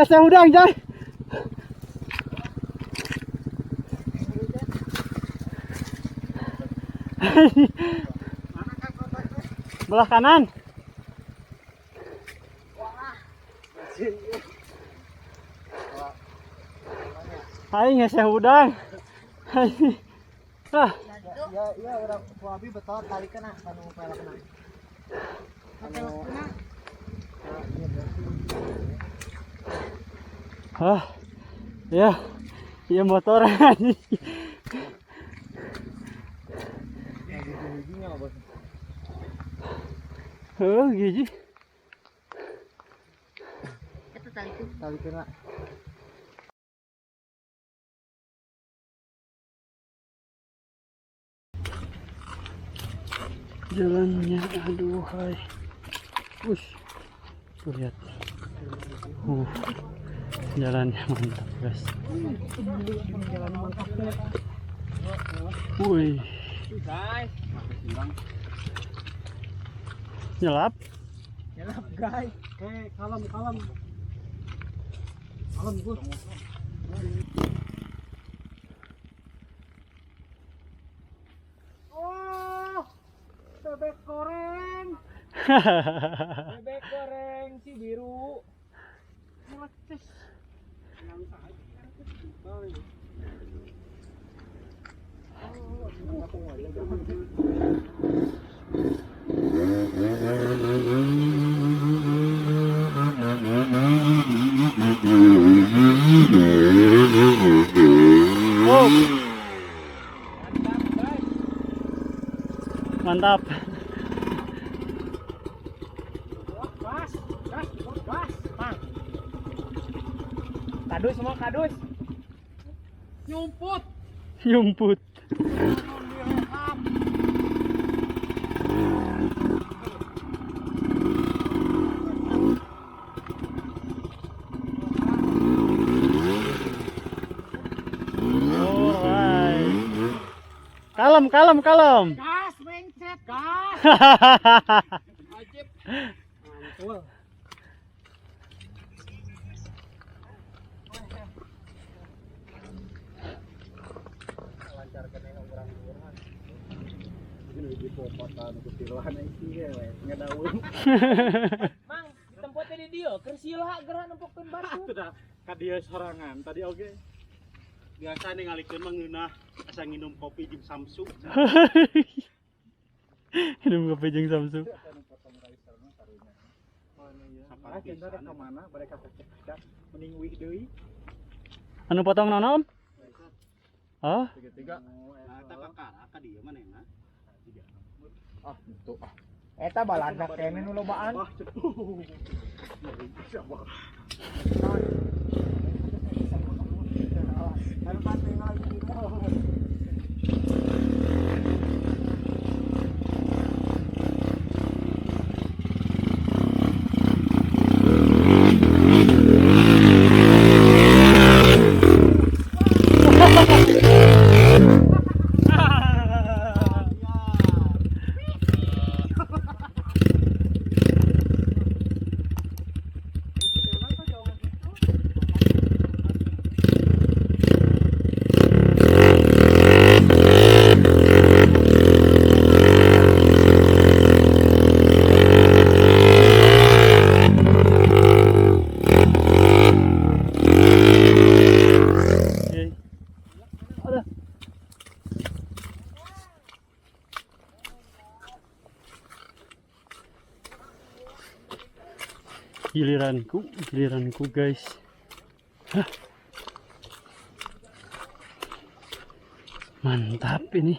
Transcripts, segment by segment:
Kasih udang, Jay. Belah kanan. Hai ngasih udang. Hai. Ah. Ya orang Wabi betul tali kena kanu pelak kena. Ah. Ya. Iya motor. Oh, gigi. Itu tali kena. Jalannya aduh hai. Wush. Tuh lihat. Jalannya mantap, guys. Wih. Guys, Nyelap. nyelap guys. Kalem. Kalem Gus. Oh, bebek goreng. Bebek goreng si biru. Meleces. Oh. Mantap. Gas. Bang. Kadus semua kadus. Nyumput. Yumput. Kalem. Gas, mencet, gas. Wajib. Mantul. Lancarkan ini orang-orang. Ini di popotan kutiluan iki ya, ngadaun. Mang, tempatnya di dia, keur sila geura nempokeun batu. Sudah ka dieu sorangan tadi oge. Biasa ningalikeun mah ngeunah asa nginum kopi jeung Samsu. Minum kopi jeung Samsu. Akhirnya ke mana mereka tercekat mending wih deui. Anu potong naon? Oh, Tiga. eta kakara ka dieu manehna. Ah, itu ah. Eta balada kene nu lobaan. Wah, cepuh. Giliranku guys. Hah. Mantap ini.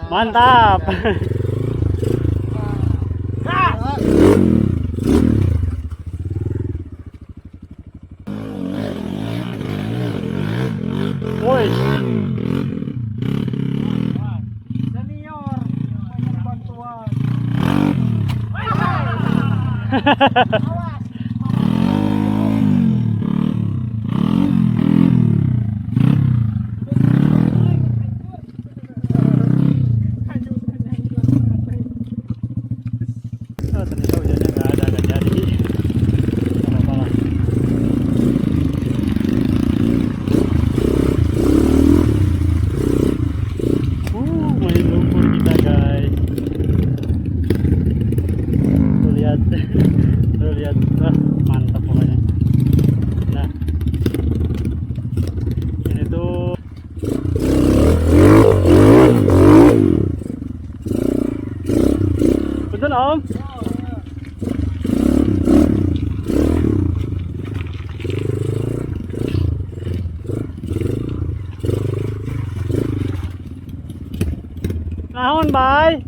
Mantap. Oh, ternyata hujannya nggak ada, nggak jadi. Nggak apa-apa lah. Main lumpur kita guys. Tuh lihat, tuh lihat, wah mantap pokoknya. Nah, ini tuh betul om. Naon bay?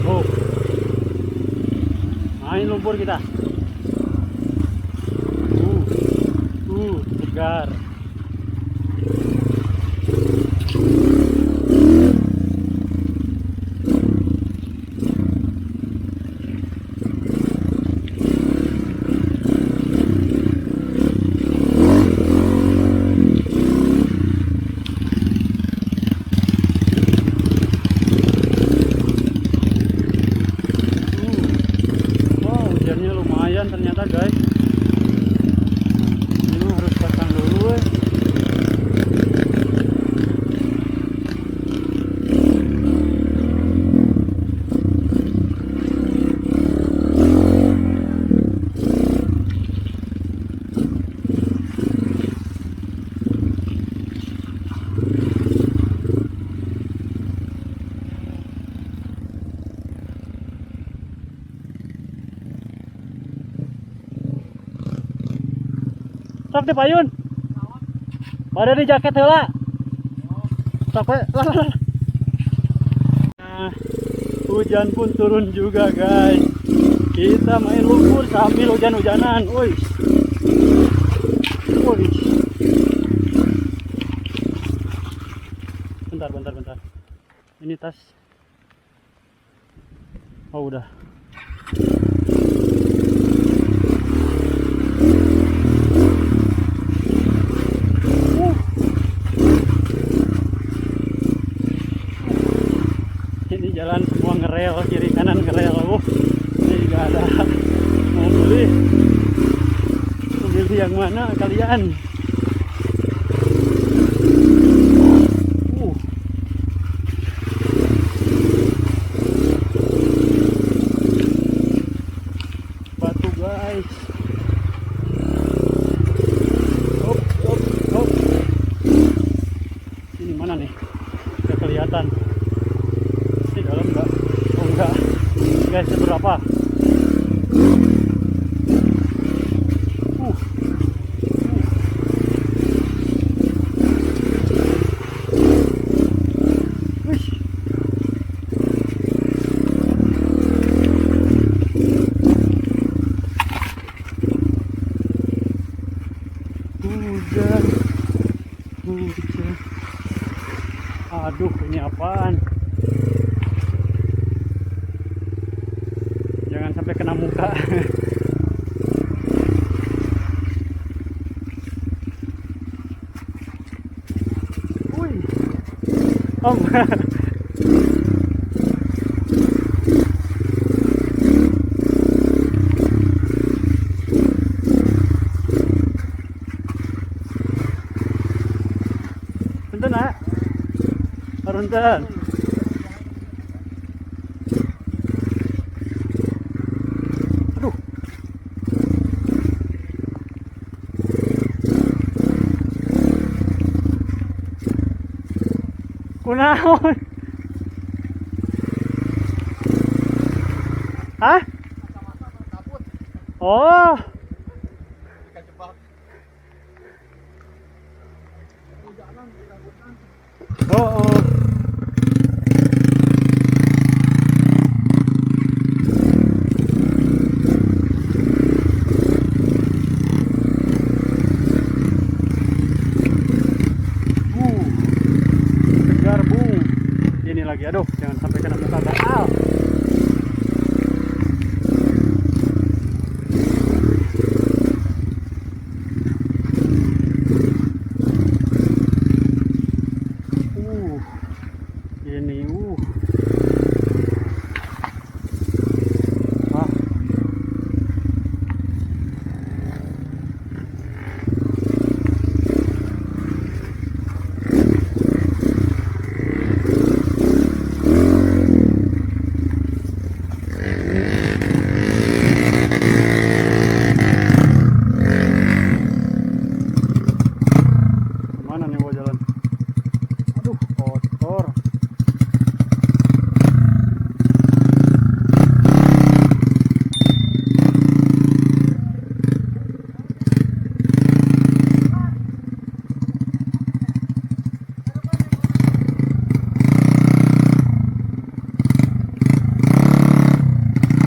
Oh, main lumpur kita. Segar. Wow, hujannya lumayan ternyata guys. Ini harus pasang dulu Sok di payun. Pada di jaket heula. Sok we. Nah, hujan pun turun juga guys. Kita main lumpur sambil hujan-hujanan. Woi. Woi. Bentar. Ini tas. Oh, udah. Ini jalan semua ngerel, kiri kanan ngerel. Ini juga ada mau beli yang mana kalian? Batu guys. Hop. Ini mana nih? Nggak kelihatan. Di dalam enggak? Oh enggak. Guys, seberapa? Hujan. Aduh, ini apaan? Jangan sampai kena muka. Wih. Om. Punten nak. Punten. Aduh. Kunaon? Hah? Oh. Oh, oh. Segar bung. Ini lagi, aduh, jangan sampai kena muka bakal. Ini ah. Mana nih gua jalan? Aduh, kotor.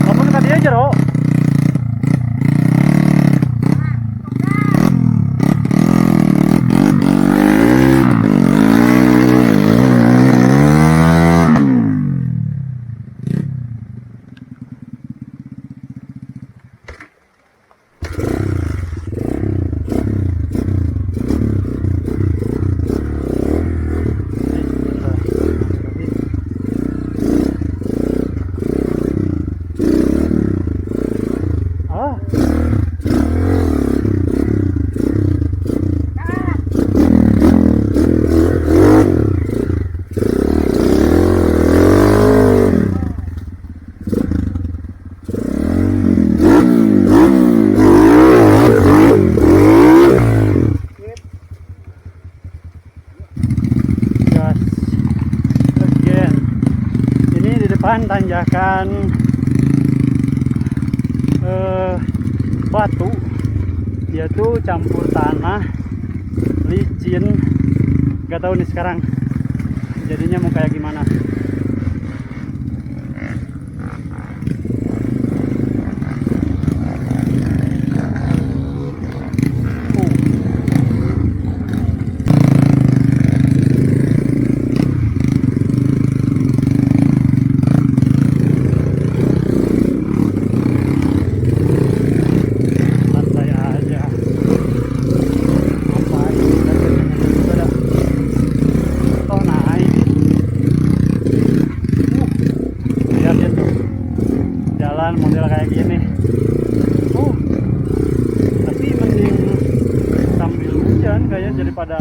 Kamu tadi aja, Ro. Ah. Gas again. Ini di depan tanjakan batu, dia tuh campur tanah, licin, nggak tahu nih sekarang jadinya mau kayak gimana. Santai aja. Ngapain kita juga dah. Toh naik. Lihatin tuh. Jalan model kayak gini. Tapi mending sambil hujan kayaknya daripada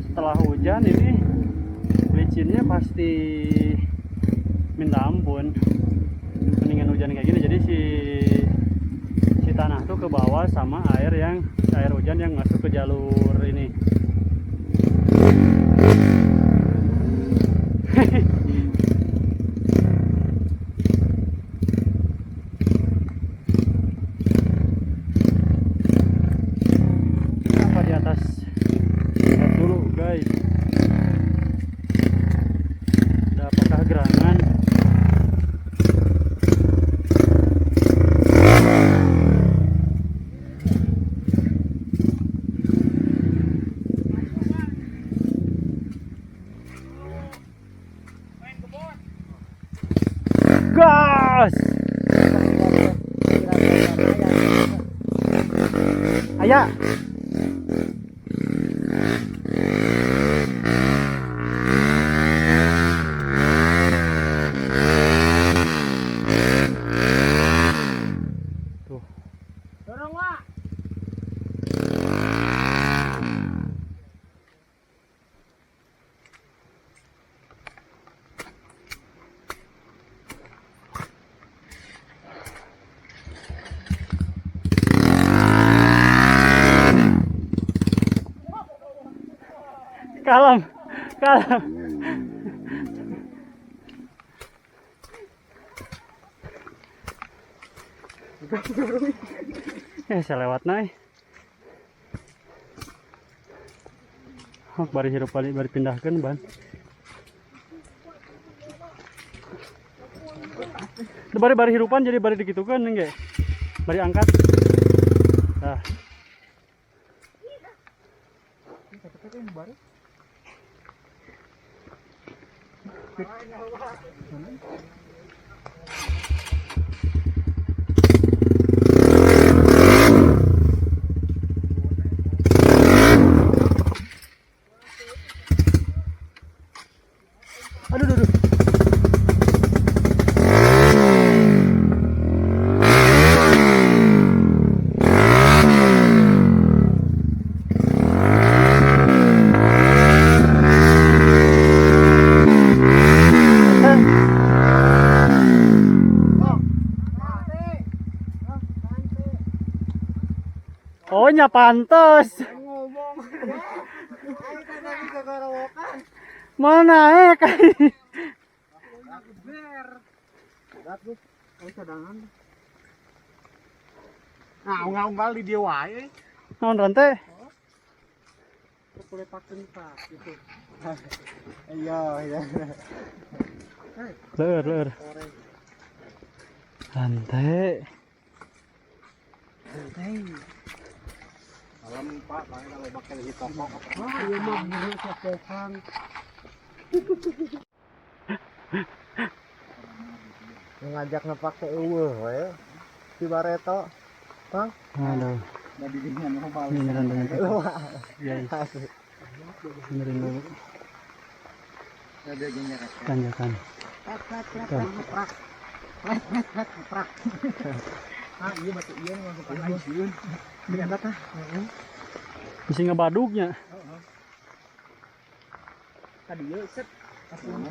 setelah hujan. Ini licinnya pasti minta ampun. Mendingan hujan kayak gini, jadi si tanah tuh ke bawah sama air hujan yang masuk ke jalur ini. Apa di atas? Lihat dulu guys. Ada apakah gerangan? Gas! Ayah. Tuh. Dorong, Wak. Kalem, kalem. Saya lewat naik. Bari hirup bari pindahkan ban. Bari hirupan jadi bari digitukan enggak? Bari angkat. Nah. Aduh, aduh, aduh. Oh, nya pantes. Mana Unggal di dia wae. naon rantai? Boleh pakai tak gitu. Iya. Leur. Rantai. Malam Pak, kalau pakai hitam kok. Iya mah bener kepokan. Ngajak pakai eueuh we. Si Bareto. Bang. Aduh. Tadi dengan normal. Ini rantai. Guys. Benerin dulu. Ada gini kan. Tanjakan. Prak. Ah, iya batu iya masuk pakai. Dengan data. Bisa ngebadugnya. Tadi ye set.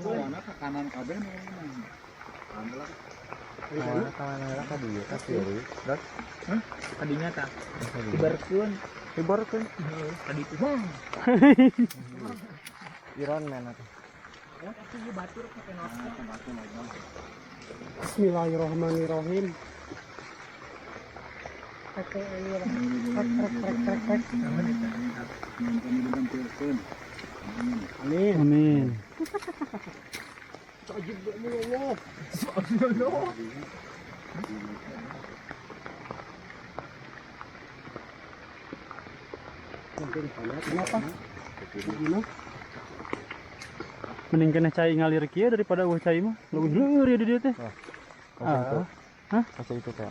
Warna ke kanan kabeh alhamdulillah. Kanan tadi ye ka kiri. Terus tadinya tah. Ibarkeun. Tadi itu bang. Iron Man atuh. Ya, tapi ieu batur pakai note. Bismillahirrahmanirrahim. Amin. Kenapa? Mending kena cai ngalir kieu daripada cai mah. Leuwih leur ya di dieu teh. Ah. Hah? Kasih itu teh.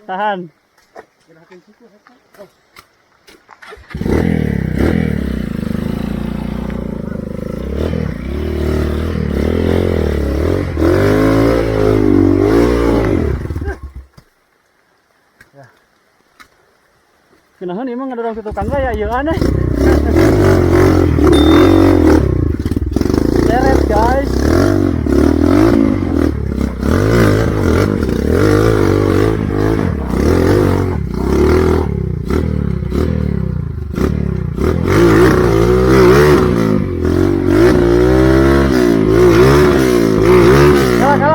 Tahan. Kenahan emang ada orang tukang gaya ya aneh. Seret guys.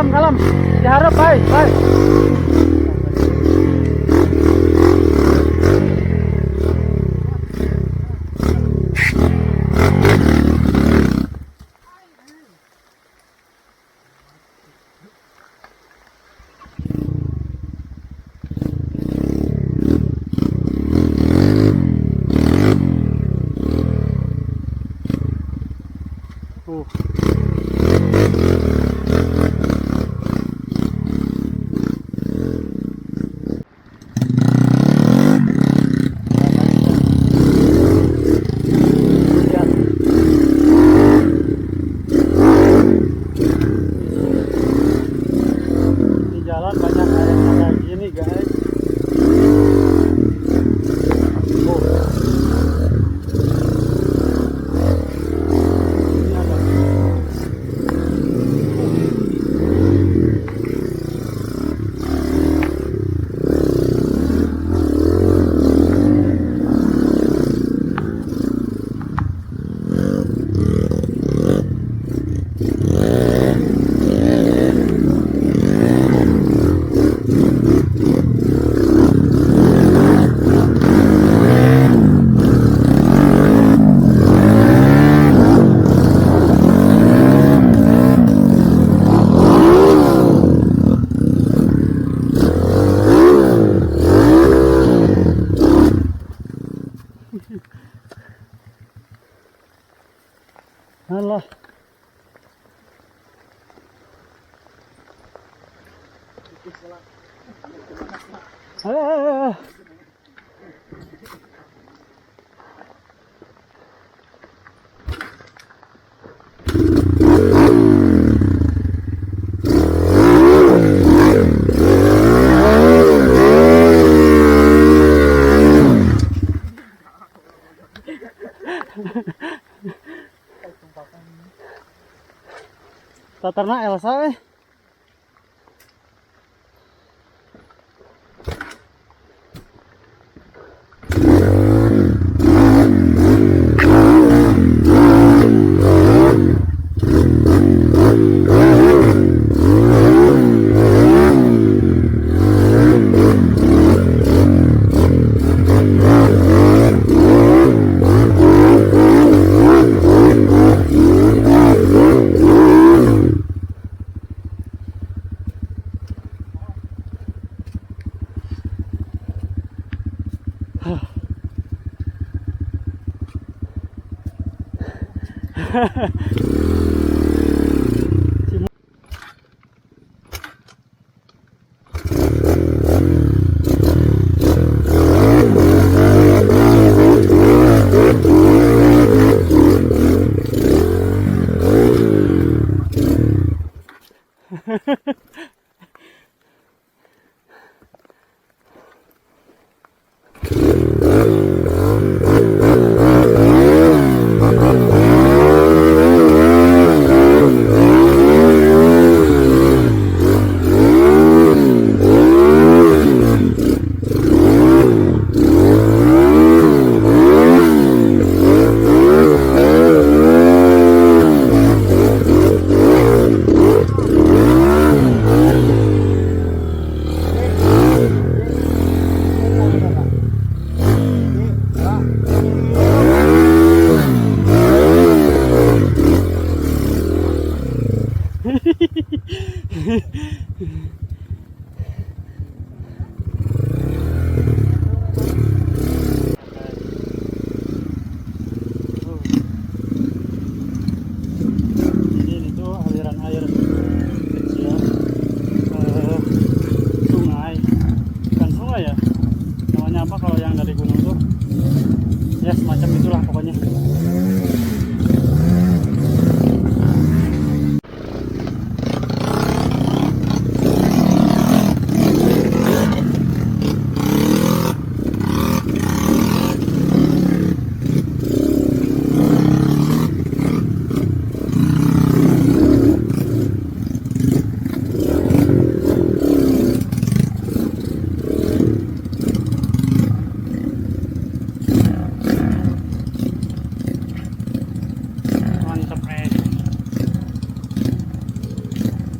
Kalem. Diharap baik. beneran banyak airnya kayak gini guys. Oh. Ini apa? Alah. Ah. Tatarna Elsa eh. Ini tuh aliran air kecil sungai, bukan sungai ya, namanya apa kalau yang dari gunung tuh, ya semacam itulah pokoknya.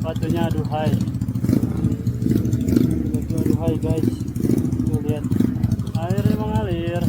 Batunya aduhai. Batu aduhai guys. Tuh lihat. Airnya mengalir.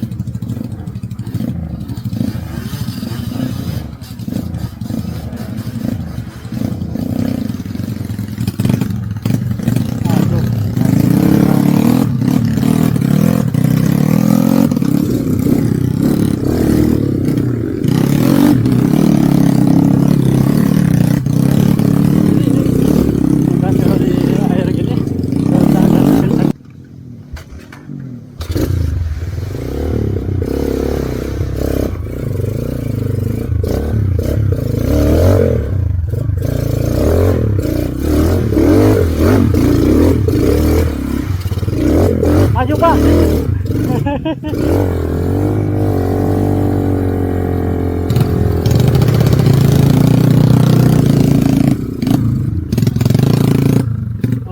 biasa.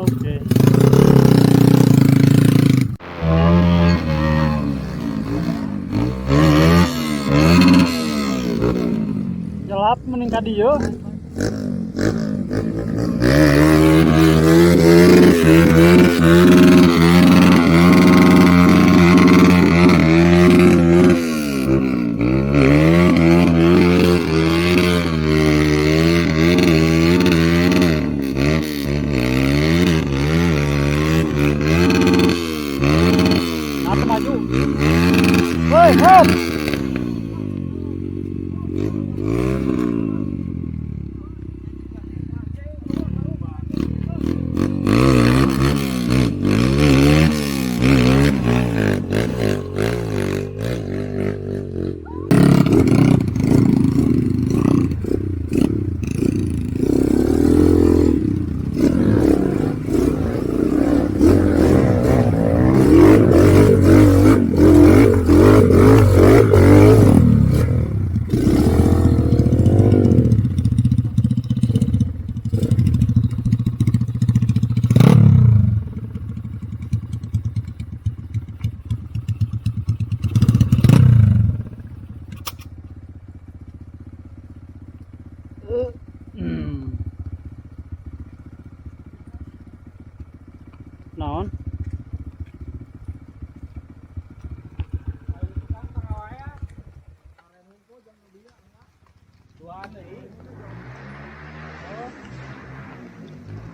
Oke. Jelap meningkat dia. Apa maju? Woi, hop! Naon?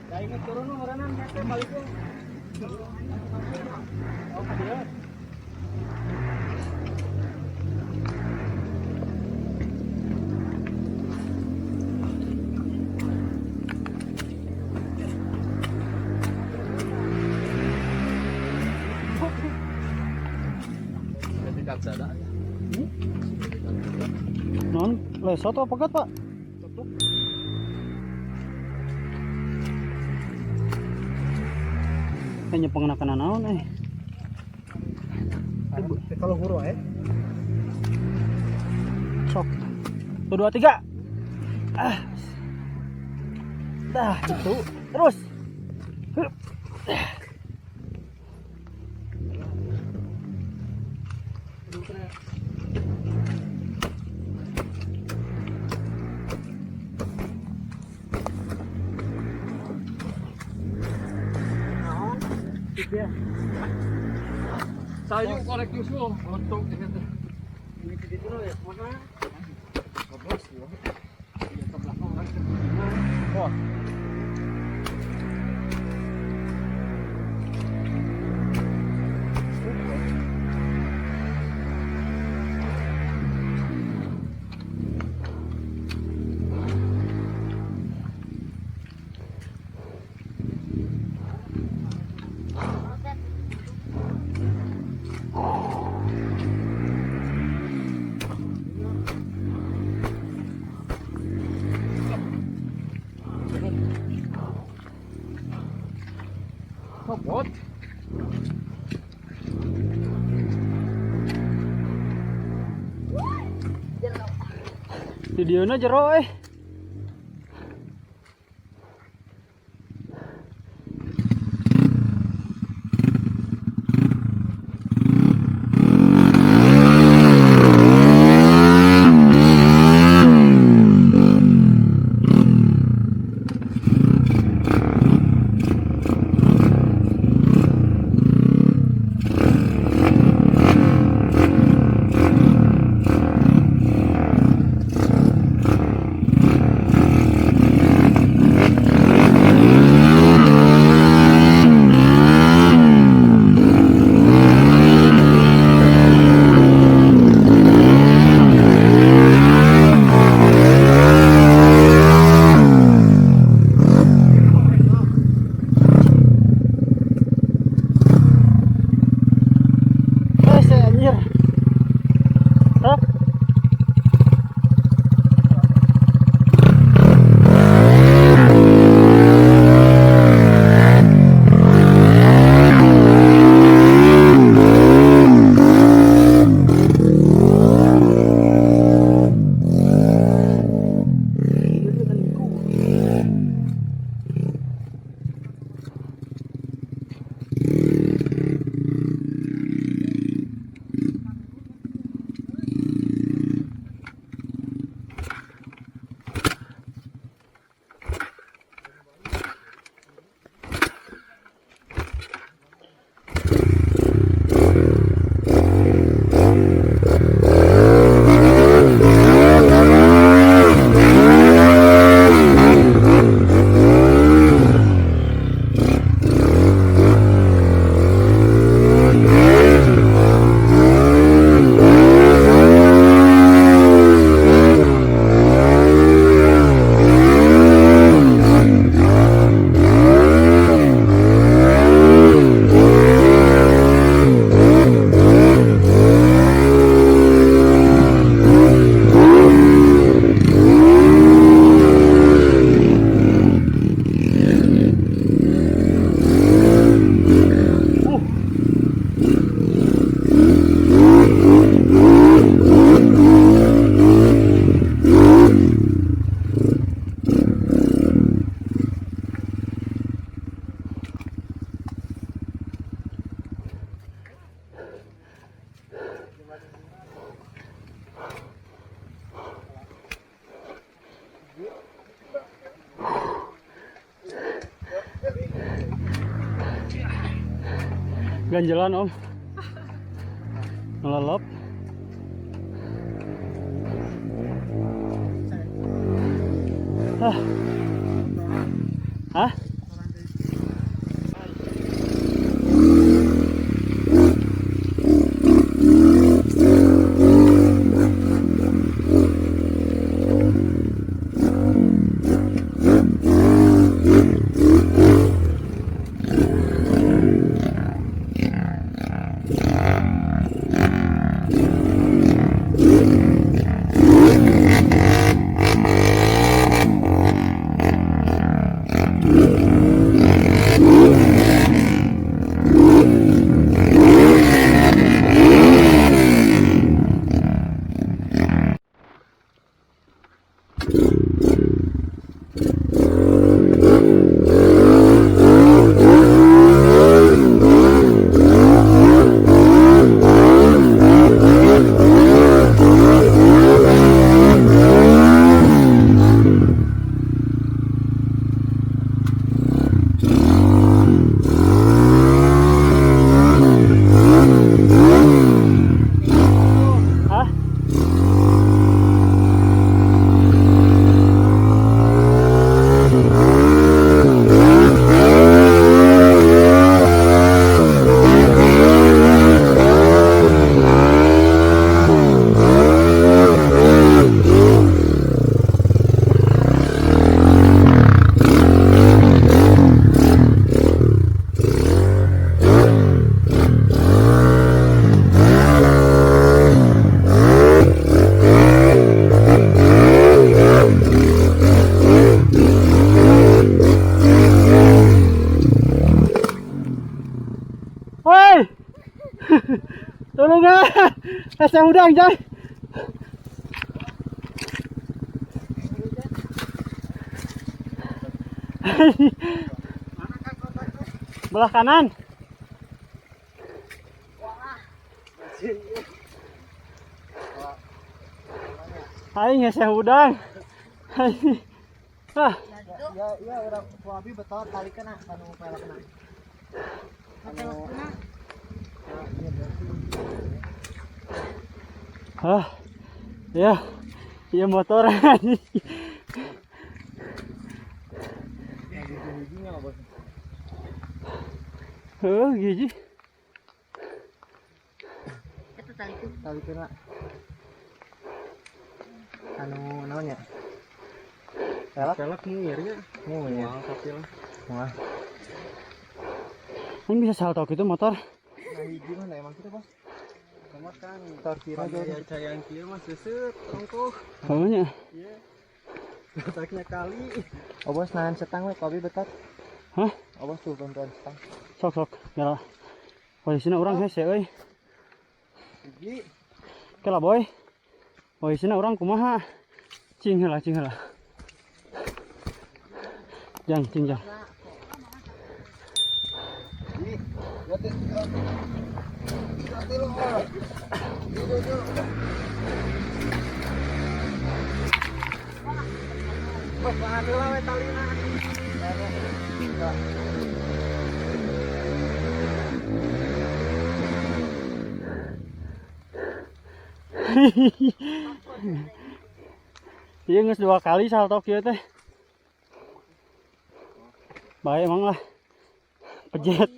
Dah ingat turun nu meureunana nyate balik we. Oh, ka dieu. Non, lesot apa pegat, Pak? Kayaknya pengenakan naon Kalau huru Sok. 1 2 3. Dah, itu. Terus. Hup. Saya korek usul untuk ini dulu ya, mana? Bagus ya. Iya, ke belakang orang. Wah. What? Videonya jero Ganjelan om. Ngelelep. Hah? Hah? Woi, tolong saya udang Jay. Belah kanan. Aing saya udang. Ah. Ya udah wabi betul tali kena kanu pelak kena. Ah, ya, iya motor. Oh, gigi. Itu tali kena. Anu naonnya? Pelak ngirnya. Mual tapi lah. Wah. Ini bisa salto gitu motor. Nah, gimana emang kita, Bos? Kamu kan parkir aja ya cayang kieu mah seuseut ongkoh. Kamunya. Iya. Letaknya kali. Oh, Bos nahan setang we kopi betat. Hah? Oh, Bos tuh bantuan setang. Sok. Ya. Posisinya orang hese euy. Gigi. Kela boy. Posisinya orang kumaha? Cing heula. Jang. Bos, bahan dulu we talina. Iya geus 2 kali salto kieu teh. Bae emang lah. Pejet.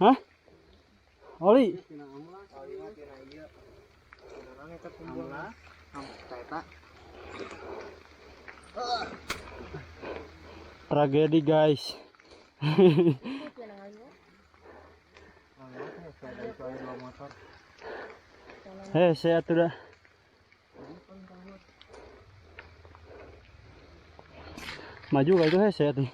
Hah? Oli. Tragedi guys. Saya tuh dah. Maju kayak itu saya tuh.